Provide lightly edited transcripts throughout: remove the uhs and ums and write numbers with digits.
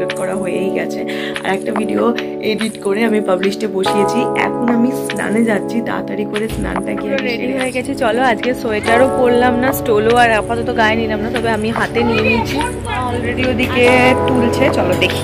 Upload করা হয়েই গেছে। আর একটা ভিডিও এডিট করে আমি পাবলিশে বসিয়েছি। এখন আমি স্নানে যাচ্ছি, তাড়াতাড়ি করে স্নানটা গিয়ে রেডি হয়ে গেছে। চলো আজকে সোয়েটারও পরলাম না, স্টোলও আর আপাতত গায়ে নিলাম না, তবে আমি হাতে নিয়ে নিয়েছি। অলরেডি ওদিকে তুলছে, চলো দেখি।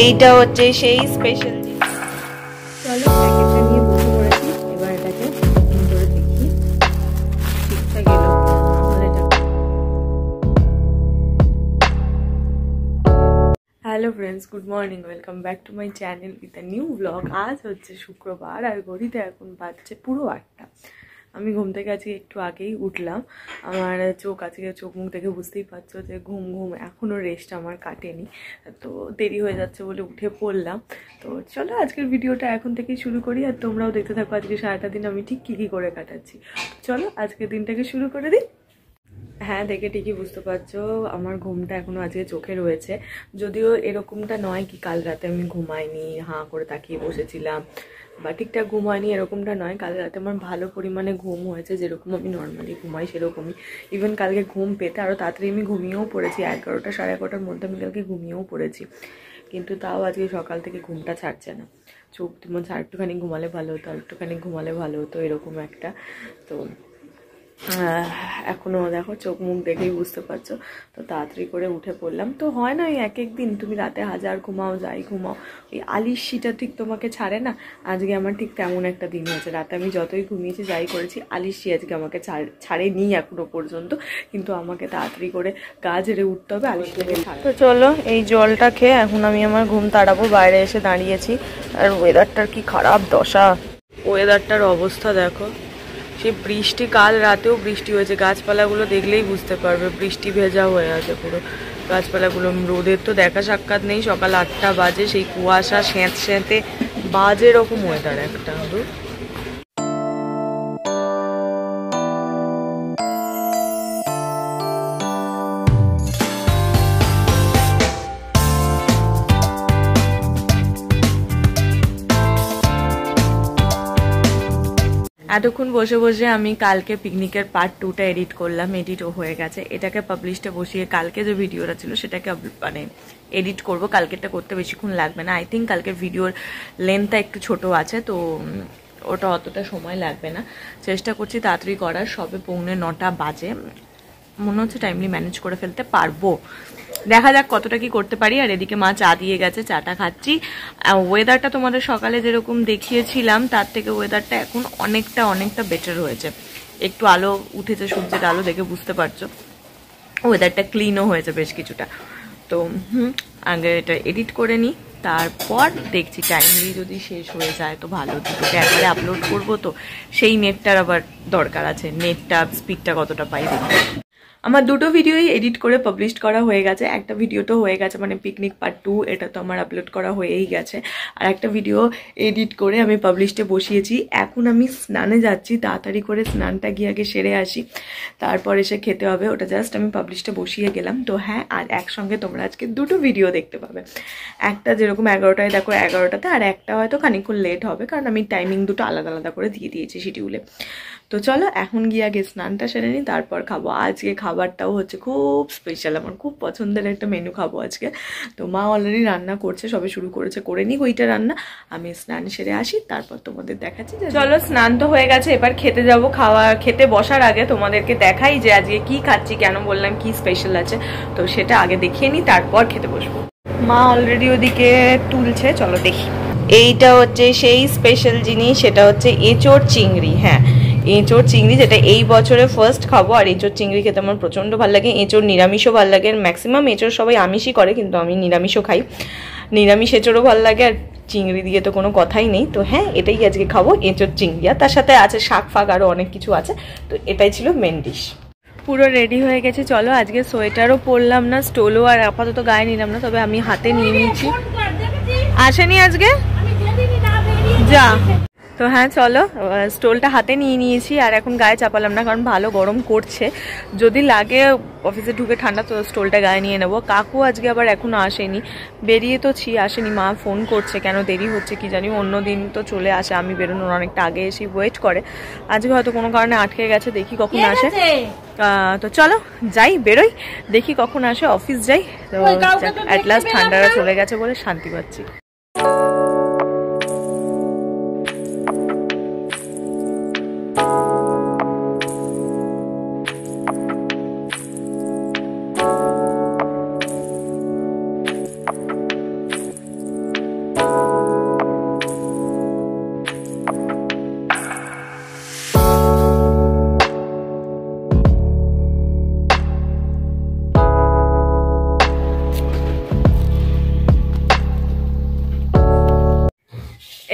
এইটা হচ্ছে সেই স্পেশাল। চলো প্যাকেটটা নিয়ে বসে পড়েছি, এবার এটাকে ওপেন করে দেখি ঠিকঠাক এলো। Hello friends, good morning, welcome back to my channel with a new blog. আজ হচ্ছে শুক্রবার আর ঘড়িতে এখন বাজছে পুরো 8টা। আমি ঘুম থেকে আজকে একটু আগেই উঠলাম। আমার চোখ মুখ দেখে বুঝতেই পারছো যে ঘুম এখনও রেস্ট আমার কাটেনি, তো দেরি হয়ে যাচ্ছে বলে উঠে পড়লাম। তো চলো আজকের ভিডিওটা এখন থেকেই শুরু করি, আর তোমরাও দেখতে থাকো আজকে সারাটা দিন আমি ঠিক কী করে কাটাচ্ছি। চলো আজকের দিনটাকে শুরু করে দিই। হ্যাঁ, দেখে ঠিকই বুঝতে পারছো আমার ঘুমটা এখনো আজকে চোখে রয়েছে। যদিও এরকমটা নয় কি কাল রাতে আমি ঘুমাইনি, হাঁ করে তাকিয়ে বসেছিলাম বা ঠিকঠাক ঘুম হয়নি, এরকমটা নয়। কাল রাতে আমার ভালো পরিমাণে ঘুম হয়েছে, যেরকম আমি নর্মালি ঘুমাই সেরকমই। ইভেন কালকে ঘুম পেতে আরও তাড়াতাড়ি আমি ঘুমিয়েও পড়েছি, 11টা সাড়ে 11টার মধ্যে আমি কালকে ঘুমিয়েও পড়েছি। কিন্তু তাও আজকে সকাল থেকে ঘুমটা ছাড়ছে না। চোখ মনে আর একটুখানি ঘুমালে ভালো হতো, আর একটুখানি ঘুমালে ভালো হতো, এরকম একটা। তো এখনও দেখো চোখ মুখ দেখেই বুঝতে পারছো। তো তাড়াতাড়ি করে উঠে পড়লাম। তো হয় না, ওই এক এক দিন তুমি রাতে হাজার ঘুমাও যাই ঘুমাও, ওই আলিশিটা ঠিক তোমাকে ছাড়ে না। আজকে আমার ঠিক তেমন একটা দিন হয়েছে। রাতে আমি যতই ঘুমিয়েছি যাই করেছি, আলিশি আজকে আমাকে ছাড়েনি এখনো পর্যন্ত। কিন্তু আমাকে তাড়াতাড়ি করে গা ঝেড়ে উঠতে হবে, আলিশিটাকে ছাড়ে। তো চলো এই জলটা খেয়ে এখন আমি আমার ঘুম তাড়াবো। বাইরে এসে দাঁড়িয়েছি, আর ওয়েদারটার কি খারাপ দশা। ওয়েদারটার অবস্থা দেখো, সে বৃষ্টি, কাল রাতেও বৃষ্টি হয়েছে। গাছপালাগুলো দেখলেই বুঝতে পারবে বৃষ্টি ভেজা হয়ে আছে পুরো গাছপালাগুলো। রোদের তো দেখা সাক্ষাৎ নেই, সকাল 8টা বাজে, সেই কুয়াশা স্যাঁতে বাজে রকম ওয়েদার একটা। এতক্ষণ বসে বসে আমি কালকে পিকনিকের পার্ট 2টা এডিট করলাম, এডিটও হয়ে গেছে। এটাকে পাবলিশে বসিয়ে কালকে যে ভিডিওটা ছিল সেটাকে মানে এডিট করব। কালকেরটা করতে বেশিক্ষণ লাগবে না, আই থিঙ্ক কালকের ভিডিওর লেন্থটা একটু ছোট আছে, তো ওটা অতটা সময় লাগবে না। চেষ্টা করছি তাড়াতাড়ি করার, সবে 8:45 বাজে। মনে হচ্ছে টাইমলি ম্যানেজ করে ফেলতে পারবো, দেখা যাক কতটা কি করতে পারি। আর এদিকে মা চা দিয়ে গেছে, চাটা খাচ্ছি। ওয়েদারটা তোমাদের সকালে যেরকম দেখিয়েছিলাম তার থেকে ওয়েদারটা এখন অনেকটা বেটার হয়েছে। একটু আলো উঠেছে, সূর্যের আলো দেখে বুঝতে পারছো। ওয়েদারটা ক্লিনও হয়েছে বেশ কিছুটা। তো আগে এটা এডিট করে নিই, তারপর দেখছি টাইমলি যদি শেষ হয়ে যায় তো ভালো। দুটোকে একবারে আপলোড করবো, তো সেই নেটটার আবার দরকার আছে, নেটটা স্পিডটা কতটা পাই দেখি। আমার দুটো ভিডিওই এডিট করে পাবলিশ করা হয়ে গেছে। একটা ভিডিও তো হয়ে গেছে, মানে পিকনিক পার্ট 2, এটা তো আমার আপলোড করা হয়েই গেছে। আর একটা ভিডিও এডিট করে আমি পাবলিশে বসিয়েছি। এখন আমি স্নানে যাচ্ছি, তাড়াতাড়ি করে স্নানটা গিয়ে আগে সেরে আসি, তারপর এসে খেতে হবে। ওটা জাস্ট আমি পাবলিশে বসিয়ে গেলাম। তো হ্যাঁ, আর একসঙ্গে তোমরা আজকে দুটো ভিডিও দেখতে পাবে। একটা যেরকম 11টায় দেখো 11টাতে, আর একটা হয়তো খানিকক্ষণ লেট হবে, কারণ আমি টাইমিং দুটো আলাদা আলাদা করে দিয়ে দিয়েছি শিডিউলে। তো চলো এখন গিয়ে আগে স্নানটা সেরে নিই, তারপর খাবো। আজকে খাবারটাও হচ্ছে খুব স্পেশাল, আমার খুব পছন্দের একটা মেনু খাবো আজকে। তো মা অলরেডি রান্না করছে, সবে শুরু করেছে, করে নিই ওইটা রান্না। আমি স্নান সেরে আসি, তারপর তোমাদের দেখাচ্ছি। চলো স্নান তো হয়ে গেছে, এবার খেতে যাবো। খেতে বসার আগে তোমাদেরকে দেখাই যে আজকে কি খাচ্ছি, কেন বললাম কি স্পেশাল আছে, তো সেটা আগে দেখিয়ে নিই, তারপর খেতে বসবো। মা অলরেডি ওদিকে তুলছে, চলো দেখি। এইটা হচ্ছে সেই স্পেশাল জিনিস, সেটা হচ্ছে এঁচোড় চিংড়ি। হ্যাঁ, এঁচোড় চিংড়ি, যেটা এই বছরে ফার্স্ট খাবো। আর এঁচোড় চিংড়ি খেতে আমার প্রচণ্ড ভালো লাগে। এঁচোড় নিরামিষও ভালো লাগে, ম্যাক্সিমাম এঁচোড় সবাই আমিষই করে, কিন্তু আমি নিরামিষও খাই। নিরামিষ এঁচোড়ও ভালো লাগে, আর চিংড়ি দিয়ে তো কোনো কথাই নেই। তো হ্যাঁ, এটাই আজকে খাবো, এঁচোড় চিংড়ি। আর তার সাথে আছে শাক ফাক, আরও অনেক কিছু আছে। তো এটাই ছিল মেন ডিশ। পুরো রেডি হয়ে গেছে। চলো আজকে সোয়েটারও পরলাম না, স্টোলও আর আপাতত গায়ে নিলাম না, তবে আমি হাতে নিয়ে নিয়েছি। আসেনি আজকে, যা তো হ্যাঁ চলো, স্টোলটা হাতে নিয়ে নিয়েছি আর এখন গায়ে চাপালাম না, কারণ ভালো গরম করছে। যদি লাগে অফিসে ঢুকে ঠান্ডা তো স্টোলটা গায়ে নিয়ে নেবো। কাকু আজকে আবার এখনো আসেনি, বেরিয়ে তো আসেনি। মা ফোন করছে কেন দেরি হচ্ছে কি জানি, অন্য দিন তো চলে আসে, আমি বেরোনোর অনেকটা আগে এসে ওয়েট করে। আজকে হয়তো কোনো কারণে আটকে গেছে, দেখি কখন আসে। তো চলো যাই, বেরোই, দেখি কখন আসে, অফিস যাই। তো অ্যাট লাস্ট ঠান্ডাটা চলে গেছে বলে শান্তি পাচ্ছি।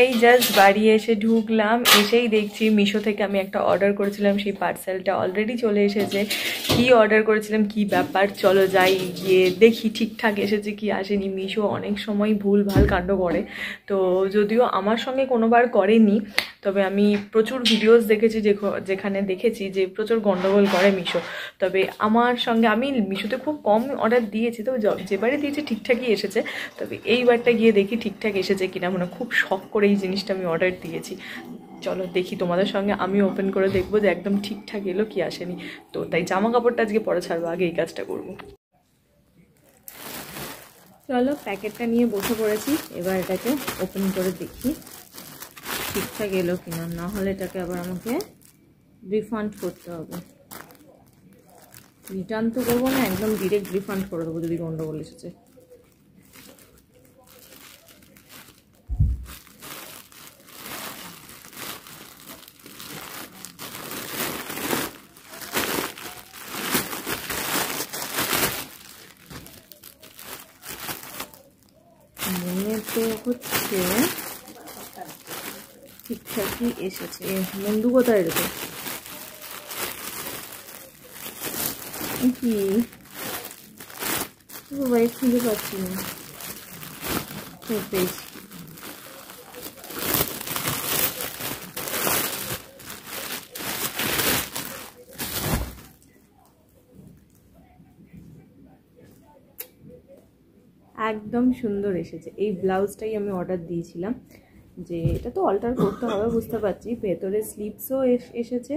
এই জাস্ট বাড়ি এসে ঢুকলাম, এসেই দেখছি মিশো থেকে আমি একটা অর্ডার করেছিলাম, সেই পার্সেলটা অলরেডি চলে এসেছে। কি অর্ডার করেছিলাম, কি ব্যাপার, চলো যাই গিয়ে দেখি ঠিকঠাক এসেছে কি আসেনি। মিশো অনেক সময় ভুল ভাল কাণ্ড করে, তো যদিও আমার সঙ্গে কোনোবার করেনি, তবে আমি প্রচুর ভিডিওস দেখেছি যেখানে দেখেছি যে প্রচুর গন্ডগোল করে মিশো। তবে আমার সঙ্গে, আমি মিশোতে খুব কম অর্ডার দিয়েছি, তবে যেবারে দিয়েছি ঠিকঠাকই এসেছে। তবে এইবারটা গিয়ে দেখি ঠিকঠাক এসেছে কিনা, মানে খুব শখ করে এই জিনিসটা আমি অর্ডার দিয়েছি। চলো দেখি তোমাদের সঙ্গে আমি ওপেন করে দেখবো যে একদম ঠিকঠাক এলো কি আসেনি। তো তাই জামা কাপড়টা আজকে পরে ছাড়বো, আগে এই কাজটা করবো। চলো প্যাকেটটা নিয়ে বসে পড়েছি, এবার এটাকে ওপেন করে দেখি ঠিকঠাক এলো কিনা, না হলে এটাকে আবার আমাকে রিফান্ড করতে হবে। রিটার্ন তো করবো না, একদম ডিরেক্ট রিফান্ড করে দেবো যদি গন্ডগোল এসেছে। মনে তো হচ্ছে ঠিকঠাকই এসেছে। বন্ধু কোথায় রেখে কি বাইক খুঁজে পাচ্ছি না, পেয়েছি। একদম সুন্দর এসেছে। এই ব্লাউজটাই আমি অর্ডার দিয়েছিলাম, যে এটা তো অল্টার করতে হবে বুঝতে পারছি। ভেতরে স্লিপসও এসেছে,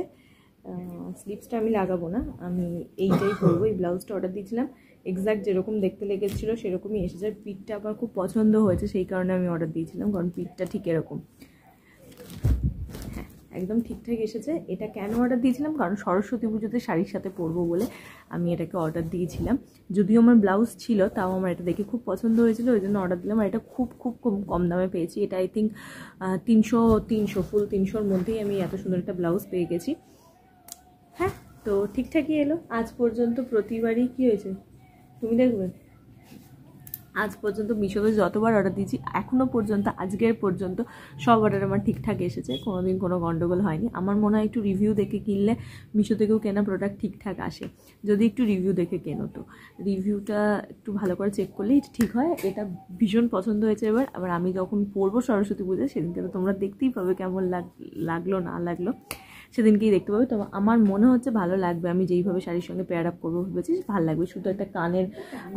স্লিপসটা আমি লাগাবো না, আমি এইটাই করবো। এই ব্লাউজটা অর্ডার দিয়েছিলাম, এক্স্যাক্ট যেরকম দেখতে লেগেছিলো সেরকমই এসেছে। পিঠটা আমার খুব পছন্দ হয়েছে, সেই কারণে আমি অর্ডার দিয়েছিলাম, কারণ পিঠটা ঠিক এরকম। হ্যাঁ একদম ঠিকঠাক এসেছে। এটা কেন অর্ডার দিয়েছিলাম, কারণ সরস্বতী পুজোতে শাড়ির সাথে পরবো বলে আমি এটাকে অর্ডার দিয়েছিলাম। যদিও আমার ব্লাউজ ছিল, তাও আমার এটা দেখে খুব পছন্দ হয়েছিল, ওই জন্য অর্ডার দিলাম। আর এটা খুব খুব খুব কম দামে পেয়েছি। এটা আই থিঙ্ক 300 ফুল 300-র মধ্যেই আমি এত সুন্দর একটা ব্লাউজ পেয়ে গেছি। হ্যাঁ তো ঠিকঠাকই এলো আজ পর্যন্ত। প্রতিবারই কি হয়েছে তুমি দেখবে, আজ পর্যন্ত মিশোতে যতবার অর্ডার দিয়েছি এখনও পর্যন্ত, আজকের পর্যন্ত সব অর্ডার আমার ঠিকঠাক এসেছে, কোনোদিন কোনো গন্ডগোল হয়নি। আমার মনে হয় একটু রিভিউ দেখে কিনলে মিশো থেকেও কেনা প্রোডাক্ট ঠিকঠাক আসে, যদি একটু রিভিউ দেখে কেনো। তো রিভিউটা একটু ভালো করে চেক করলেই ঠিক হয়। এটা ভীষণ পছন্দ হয়েছে। আবার আমি যখন পরবো সরস্বতী পুজোয় সেদিনকে তো তোমরা দেখতেই পাবে কেমন লাগলো না লাগলো, সেদিনকেই দেখতে পাবে। তো আমার মনে হচ্ছে ভালো লাগবে, আমি যেইভাবে শাড়ির সঙ্গে পেয়ার আপ করবো ভেবেছি ভালো লাগবে। শুধু একটা কানের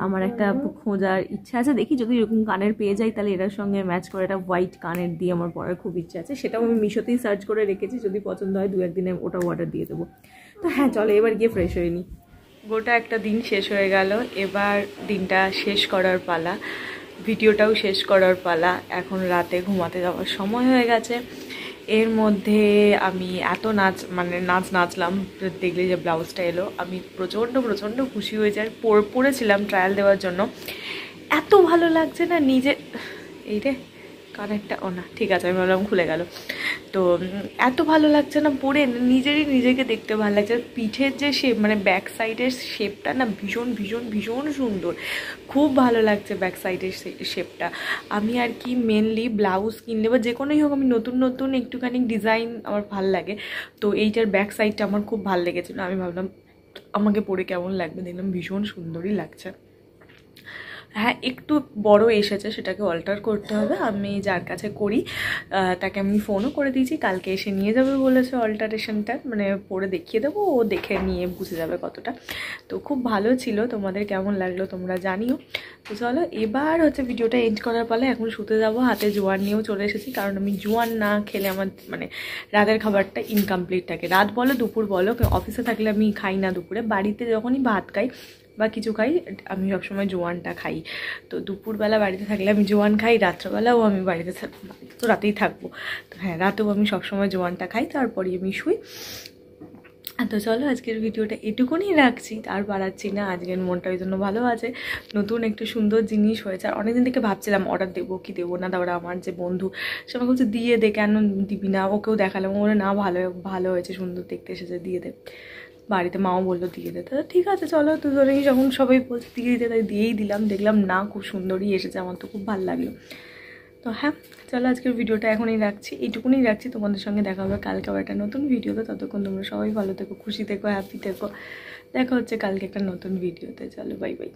আমার একটা খোঁজার ইচ্ছা আছে, দেখি যদি এরকম কানের পেয়ে যাই তাহলে এটার সঙ্গে ম্যাচ করে একটা হোয়াইট কানের দিয়ে আমার পরার খুব ইচ্ছা আছে। সেটাও আমি মিশোতেই সার্চ করে রেখেছি, যদি পছন্দ হয় 2-1 দিনে ওটাও অর্ডার দিয়ে দেবো। তো হ্যাঁ চলো এবার গিয়ে ফ্রেশ হয়ে নিই। গোটা একটা দিন শেষ হয়ে গেল, এবার দিনটা শেষ করার পালা, ভিডিওটাও শেষ করার পালা। এখন রাতে ঘুমাতে যাওয়ার সময় হয়ে গেছে। এর মধ্যে আমি এত নাচলাম, দেখলে যে ব্লাউজটা এলো, আমি প্রচণ্ড খুশি হয়ে যাই। পরেছিলাম ট্রায়াল দেওয়ার জন্য, এত ভালো লাগছে না নিজে। এই রে কানেরটা, ও না ঠিক আছে, আমি ভাবলাম খুলে গেল। তো এত ভালো লাগছে না পরে, নিজেকে দেখতে ভালো লাগছে। পিঠের যে শেপ, মানে ব্যাক সাইডের শেপটা না ভীষণ সুন্দর, খুব ভালো লাগছে ব্যাক সাইডের শেপটা। আমি আর কি মেনলি ব্লাউজ কিনলে বা যে কোনোই হোক, আমি নতুন একটুখানি ডিজাইন আমার ভাল লাগে। তো এইটার ব্যাক সাইডটা আমার খুব ভালো লেগেছিলো, আমি ভাবলাম আমাকে পরে কেমন লাগবে, দেখলাম ভীষণ সুন্দরই লাগছে। হ্যাঁ একটু বড় এসেছে, সেটাকে অল্টার করতে হবে। আমি যার কাছে করি তাকে আমি ফোনও করে দিয়েছি, কালকে এসে নিয়ে যাবে বলেছে অল্টারেশনটা, মানে পরে দেখিয়ে দেবো, ও দেখে নিয়ে বুঝে যাবে কতটা। তো খুব ভালো ছিল, তোমাদের কেমন লাগলো তোমরা জানিও। তো চলো এবার হচ্ছে ভিডিওটা এন্ড করার পালে, এখন শুতে যাব। হাতে জোয়ান নিয়েও চলে এসেছি, কারণ আমি জোয়ান না খেলে আমার মানে রাতের খাবারটা ইনকমপ্লিট থাকে। রাত বলো দুপুর বলো, অফিসে থাকলে আমি খাই না দুপুরে, বাড়িতে যখনই ভাত খাই বা কিছু খাই আমি সবসময় জোয়ানটা খাই। তো দুপুরবেলা বাড়িতে থাকলে আমি জোয়ান খাই, রাত্রেবেলাও আমি বাড়িতে তো রাতেই থাকবো, তো হ্যাঁ রাতেও আমি সবসময় জোয়ানটা খাই, তারপরেই আমি শুই। তো চলো আজকের ভিডিওটা এটুকুনি রাখছি, আর বাড়াচ্ছি না। আজকের মনটা ওই জন্য ভালো আছে, নতুন একটু সুন্দর জিনিস হয়েছে। আর অনেকদিন থেকে ভাবছিলাম অর্ডার দেবো কি দেবো না, তারপরে আমার যে বন্ধু সে আমাকে বলছে দিয়ে দে, কেন দিবি না, ওকেও দেখালাম, ও বলে না ভালো ভালো হয়েছে, সুন্দর দেখতে এসেছে, দিয়ে দে। বাড়িতে মাও বললো দিয়ে দে, তো ঠিক আছে চলো দুজনেই যখন সবাই বলছে দিয়ে দিতে, তাই দিয়েই দিলাম। দেখলাম না খুব সুন্দরই এসেছে, আমার তো খুব ভালো লাগলো। তো হ্যাঁ চলো আজকের ভিডিওটা এখনই রাখছি, এইটুকুনি রাখছি। তোমাদের সঙ্গে দেখা হবে কালকে আবার একটা নতুন ভিডিওতে। ততক্ষণ তোমরা সবাই ভালো থেকো, খুশি থেকো, হ্যাপি থেকো। দেখা হচ্ছে কালকে একটা নতুন ভিডিওতে। চলো বাই বাই।